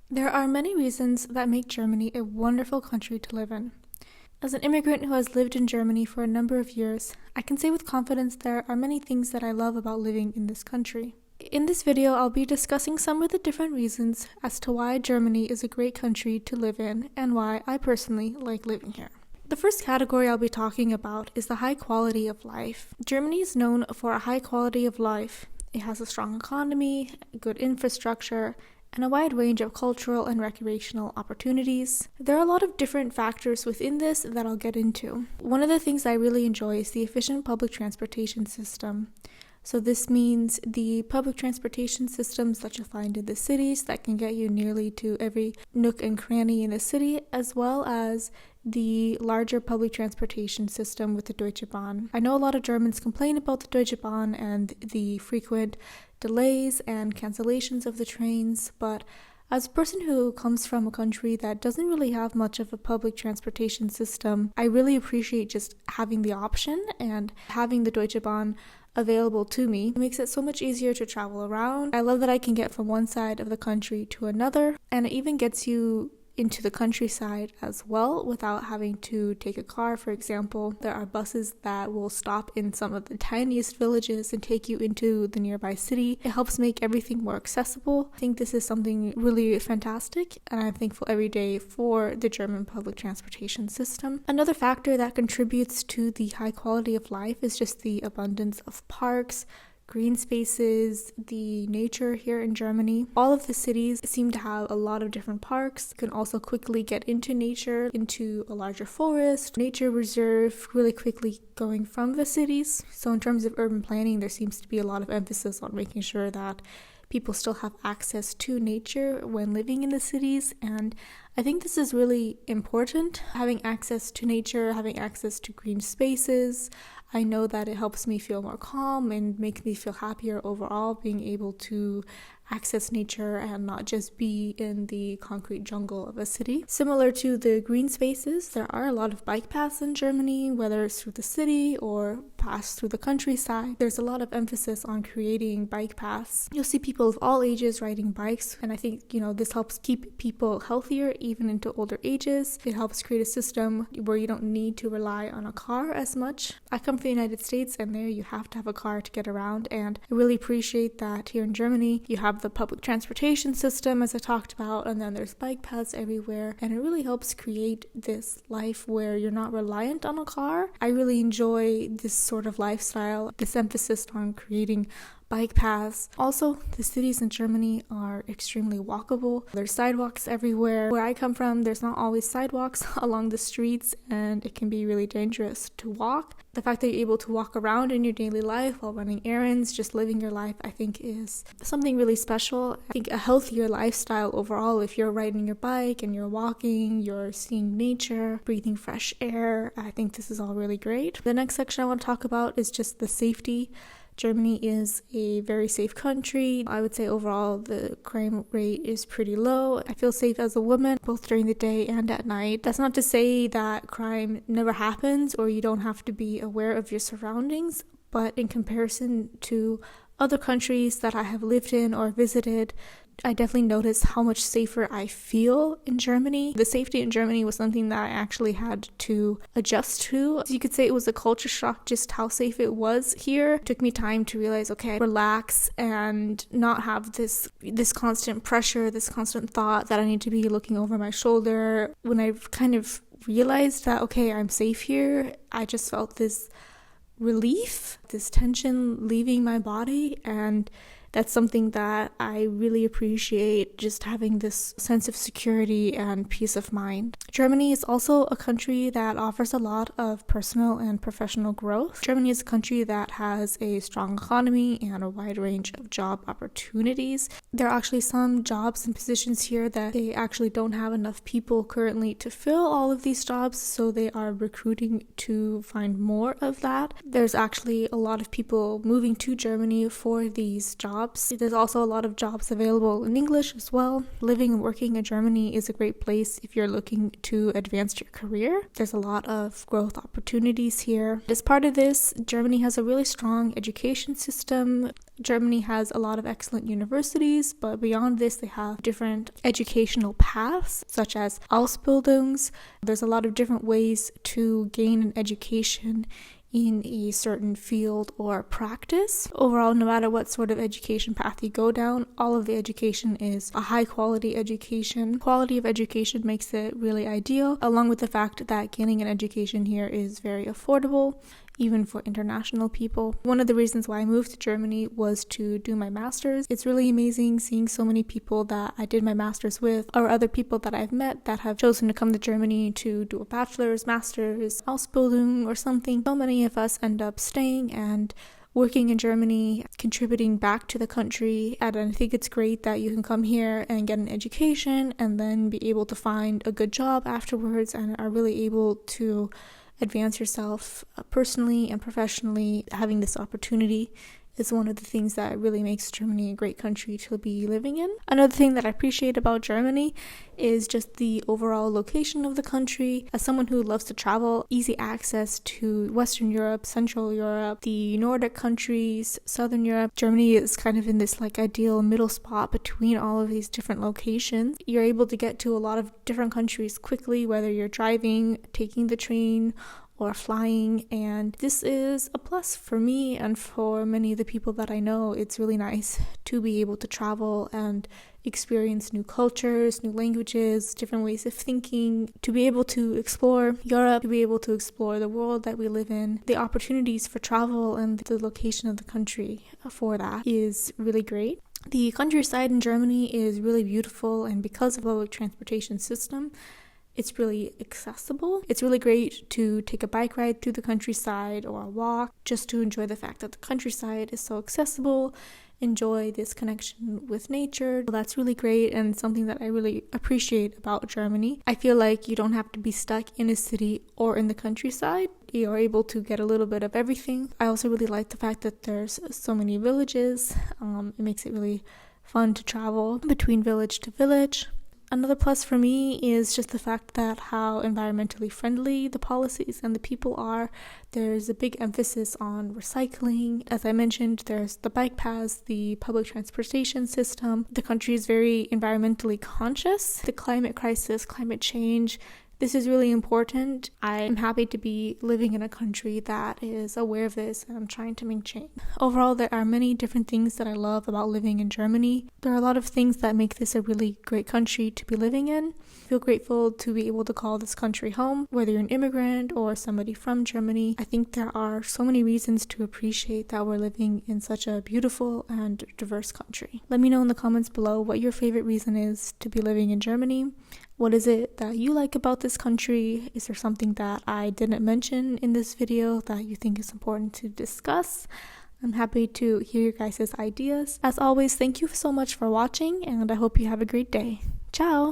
There are many reasons that make Germany a wonderful country to live in. As an immigrant who has lived in Germany for a number of years, I can say with confidence there are many things that I love about living in this country. In this video, I'll be discussing some of the different reasons as to why Germany is a great country to live in and why I personally like living here. The first category I'll be talking about is the high quality of life. Germany is known for a high quality of life. It has a strong economy, good infrastructure, and a wide range of cultural and recreational opportunities. There are a lot of different factors within this that I'll get into. One of the things I really enjoy is the efficient public transportation system. So this means the public transportation systems that you'll find in the cities that can get you nearly to every nook and cranny in the city, as well as the larger public transportation system with the Deutsche Bahn. I know a lot of Germans complain about the Deutsche Bahn and the frequent delays and cancellations of the trains, but as a person who comes from a country that doesn't really have much of a public transportation system, I really appreciate just having the option and having the Deutsche Bahn available to me. It makes it so much easier to travel around. I love that I can get from one side of the country to another, and it even gets you into the countryside as well without having to take a car. For example, there are buses that will stop in some of the tiniest villages and take you into the nearby city. It helps make everything more accessible. I think this is something really fantastic, and I'm thankful every day for the German public transportation system. Another factor that contributes to the high quality of life is just the abundance of parks, green spaces, the nature here in Germany. All of the cities seem to have a lot of different parks. You can also quickly get into nature, into a larger forest, nature reserve, really quickly going from the cities. So in terms of urban planning, there seems to be a lot of emphasis on making sure that people still have access to nature when living in the cities, and I think this is really important, having access to nature, having access to green spaces. I know that it helps me feel more calm and makes me feel happier overall, being able to access nature and not just be in the concrete jungle of a city. Similar to the green spaces, there are a lot of bike paths in Germany, whether it's through the city or pass through the countryside. There's a lot of emphasis on creating bike paths. You'll see people of all ages riding bikes, and I think, this helps keep people healthier even into older ages. It helps create a system where you don't need to rely on a car as much. I come from the United States, and there you have to have a car to get around, and I really appreciate that here in Germany you have the public transportation system, as I talked about, and then there's bike paths everywhere, and it really helps create this life where you're not reliant on a car. I really enjoy this sort of lifestyle, this emphasis on creating bike paths. Also, the cities in Germany are extremely walkable. There's sidewalks everywhere. Where I come from, there's not always sidewalks along the streets, and it can be really dangerous to walk. The fact that you're able to walk around in your daily life while running errands, just living your life, I think is something really special. I think a healthier lifestyle overall, if you're riding your bike and you're walking, you're seeing nature, breathing fresh air, I think this is all really great. The next section I want to talk about is just the safety. Germany is a very safe country. I would say overall the crime rate is pretty low. I feel safe as a woman, both during the day and at night. That's not to say that crime never happens or you don't have to be aware of your surroundings, but in comparison to other countries that I have lived in or visited, I definitely noticed how much safer I feel in Germany. The safety in Germany was something that I actually had to adjust to. You could say it was a culture shock just how safe it was here. It took me time to realize, okay, relax and not have this constant pressure, this constant thought that I need to be looking over my shoulder. When I kind of realized that, okay, I'm safe here, I just felt this relief, this tension leaving my body, and that's something that I really appreciate, just having this sense of security and peace of mind. Germany is also a country that offers a lot of personal and professional growth. Germany is a country that has a strong economy and a wide range of job opportunities. There are actually some jobs and positions here that they actually don't have enough people currently to fill all of these jobs, so they are recruiting to find more of that. There's actually a lot of people moving to Germany for these jobs jobs. There's also a lot of jobs available in English as well. Living and working in Germany is a great place if you're looking to advance your career. There's a lot of growth opportunities here. As part of this, Germany has a really strong education system. Germany has a lot of excellent universities, but beyond this, they have different educational paths, such as Ausbildungs. There's a lot of different ways to gain an education in a certain field or practice. Overall, no matter what sort of education path you go down, all of the education is a high quality education. Quality of education makes it really ideal, along with the fact that gaining an education here is very affordable, even for international people. One of the reasons why I moved to Germany was to do my master's. It's really amazing seeing so many people that I did my master's with, or other people that I've met that have chosen to come to Germany to do a bachelor's, master's, Ausbildung or something. So many of us end up staying and working in Germany, contributing back to the country. And I think it's great that you can come here and get an education and then be able to find a good job afterwards and are really able to advance yourself personally and professionally. Having this opportunity is one of the things that really makes Germany a great country to be living in. Another thing that I appreciate about Germany is just the overall location of the country. As someone who loves to travel, easy access to Western Europe, Central Europe, the Nordic countries, Southern Europe. Germany is kind of in this ideal middle spot between all of these different locations. You're able to get to a lot of different countries quickly, whether you're driving, taking the train, or flying, and this is a plus for me and for many of the people that I know. It's really nice to be able to travel and experience new cultures, new languages, different ways of thinking, to be able to explore Europe, to be able to explore the world that we live in. The opportunities for travel and the location of the country for that is really great. The countryside in Germany is really beautiful, and because of the public transportation system, it's really accessible. It's really great to take a bike ride through the countryside or a walk, just to enjoy the fact that the countryside is so accessible, enjoy this connection with nature. Well, that's really great and something that I really appreciate about Germany. I feel like you don't have to be stuck in a city or in the countryside. You are able to get a little bit of everything. I also really like the fact that there's so many villages. It makes it really fun to travel between village to village. Another plus for me is just the fact that how environmentally friendly the policies and the people are. There's a big emphasis on recycling. As I mentioned, there's the bike paths, the public transportation system. The country is very environmentally conscious. The climate crisis, climate change, this is really important. I'm happy to be living in a country that is aware of this, and I'm trying to make change. Overall, there are many different things that I love about living in Germany. There are a lot of things that make this a really great country to be living in. I feel grateful to be able to call this country home, whether you're an immigrant or somebody from Germany. I think there are so many reasons to appreciate that we're living in such a beautiful and diverse country. Let me know in the comments below what your favorite reason is to be living in Germany. What is it that you like about this country? Is there something that I didn't mention in this video that you think is important to discuss? I'm happy to hear your guys' ideas. As always, thank you so much for watching, and I hope you have a great day. Ciao!